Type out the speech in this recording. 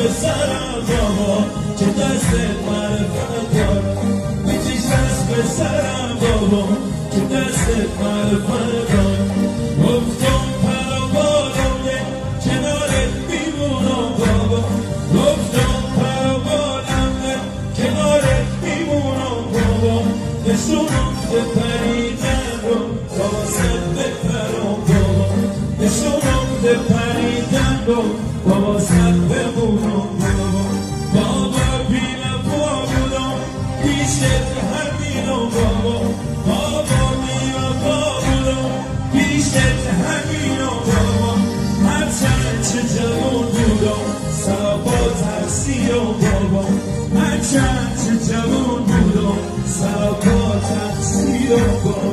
سرم بابا که دستت معرفت دارم میکش دست به سرم بابا که دستت معرفت دارم گفتم پروانه کنارت میمونم بابا گفتم پروانه کنارت میمونم بابا نشونم که پریدن رو واسه بپرم بابا نشونم که پریدن رو واسه بمونم بابا بی‌وفا بودم پیشت همینم بابا بی‌وفا بودم پیشت همینم بابا هرچند چه جوان بودم سرپا تقصیرم بابا هرچند چه جوان بودم سرپا تقصیرم بابا